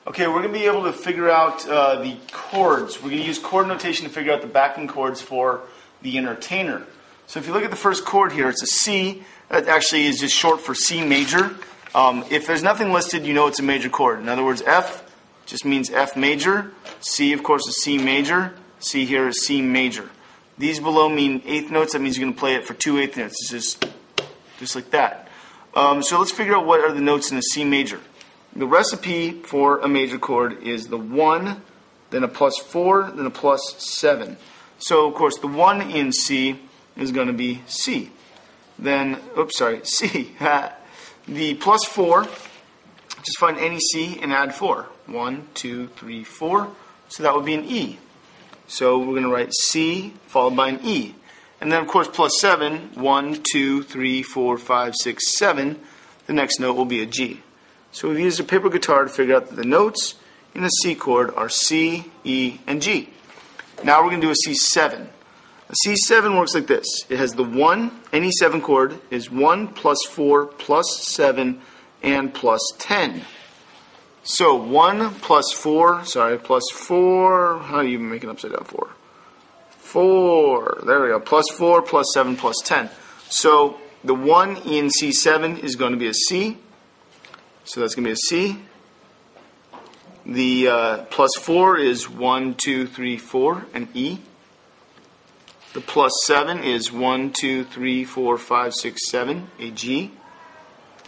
Okay, we're going to be able to figure out the chords. We're going to use chord notation to figure out the backing chords for the entertainer. So if you look at the first chord here, it's a C. That actually is just short for C major. If there's nothing listed, you know it's a major chord. In other words, F just means F major. C, of course, is C major. C here is C major. These below mean eighth notes. That means you're going to play it for 2 eighth notes. It's just like that. So let's figure out what are the notes in a C major. The recipe for a major chord is the 1, then a +4, then a +7. So, of course, the 1 in C is going to be C. Then, C. The +4, just find any C and add 4. 1, 2, 3, 4. So that would be an E. So we're going to write C followed by an E. And then, of course, +7, 1, 2, 3, 4, 5, 6, 7. The next note will be a G. So we've used a paper guitar to figure out that the notes in a C chord are C, E, and G. Now we're going to do a C7. A C7 works like this. It has the 1, any 7 chord is 1 +4 +7 and +10. So 1 +4, how do you even make an upside down 4? 4, there we go, +4 +7 +10. So the 1 in C7 is going to be a C. So that's going to be a C. The +4 is 1, 2, 3, 4, an E. The +7 is 1, 2, 3, 4, 5, 6, 7, a G.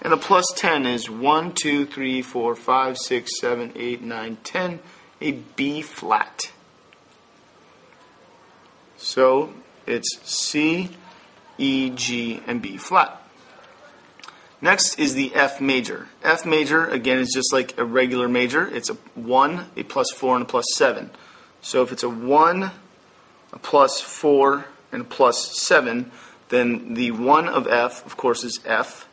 And the +10 is 1, 2, 3, 4, 5, 6, 7, 8, 9, 10, a B flat. So it's C, E, G, and B flat. Next is the F major. F major, again, is just like a regular major. It's a 1, a +4, and a +7. So if it's a 1, a +4, and a +7, then the 1 of F, of course, is F.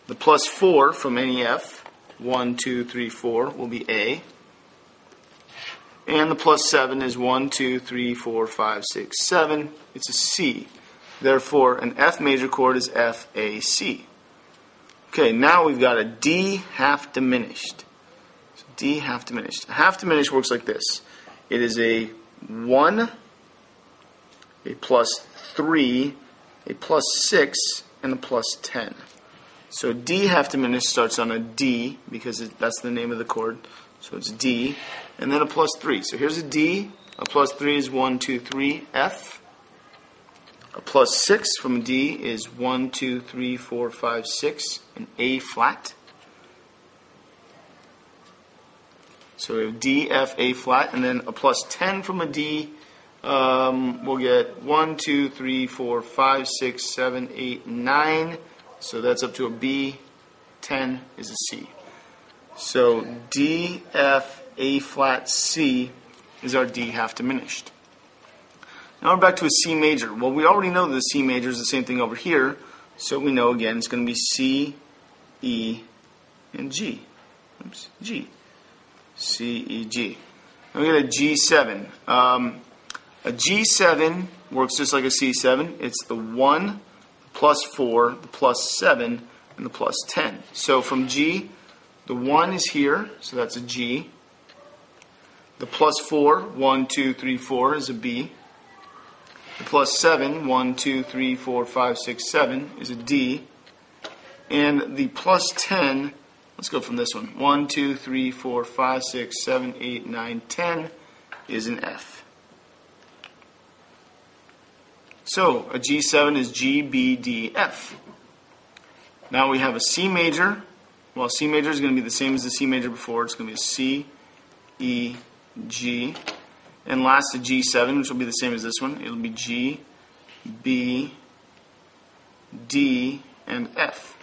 The +4 from any F, 1, 2, 3, 4, will be A. And the +7 is 1, 2, 3, 4, 5, 6, 7. It's a C. Therefore, an F major chord is F, A, C. Okay, now we've got a D half diminished. So D half diminished. A half diminished works like this. It is a 1, a +3, a +6, and a +10. So D half diminished starts on a D because that's the name of the chord. So it's D, and then a +3. So here's a D. A +3 is 1, 2, 3, F. A +6 from a D is 1, 2, 3, 4, 5, 6, an A flat. So we have D, F, A flat, and then a +10 from a D, we'll get 1, 2, 3, 4, 5, 6, 7, 8, 9. So that's up to a B. 10 is a C. So D, F, A flat, C is our D half diminished. Now we're back to a C major. Well, we already know that the C major is the same thing over here, so we know again it's going to be C, E, and G. Oops, G. C, E, G. Now we get a G7. A G7 works just like a C7. It's the 1, the +4, the +7, and the +10. So from G, the 1 is here, so that's a G. The +4, 1, 2, 3, 4 is a B. The +7, 1, 2, 3, 4, 5, 6, 7 is a D. And the +10, let's go from this one. 1, 2, 3, 4, 5, 6, 7, 8, 9, 10 is an F. So a G7 is G, B, D, F. Now we have a C major. Well, C major is going to be the same as the C major before. It's going to be a C, E, G. And last, a G7, which will be the same as this one. It'll be G, B, D, and F.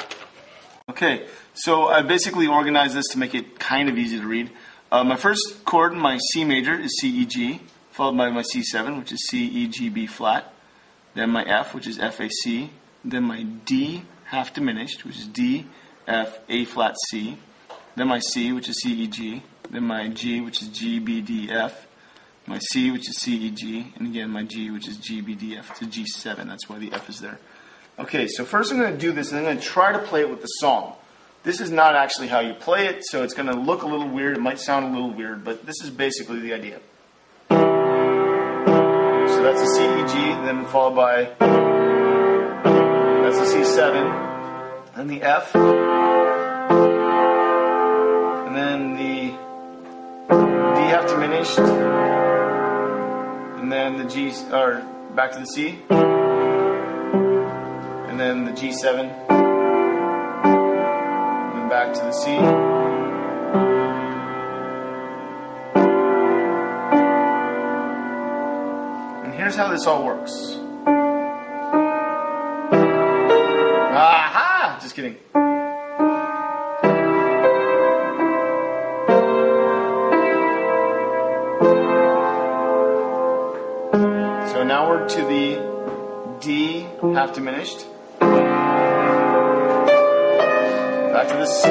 Okay, so I basically organized this to make it kind of easy to read. My first chord in my C major is C, E, G, followed by my C7, which is C, E, G, B flat. Then my F, which is F, A, C. Then my D half diminished, which is D, F, A flat, C. Then my C, which is C, E, G. Then my G, which is G, B, D, F. My C, which is C, E, G, and again my G, which is G, B, D, F. It's a G7, that's why the F is there. Okay, so first I'm going to do this, and I'm going to try to play it with the song. This is not actually how you play it, so it's going to look a little weird. It might sound a little weird, but this is basically the idea. So that's a C, E, G, then followed by, that's a C7, then the F, and then the D half diminished, and then the G, or back to the C, and then the G7, and then back to the C. Here's how this all works. Aha! Just kidding. So now we're to the D half diminished. Back to the C.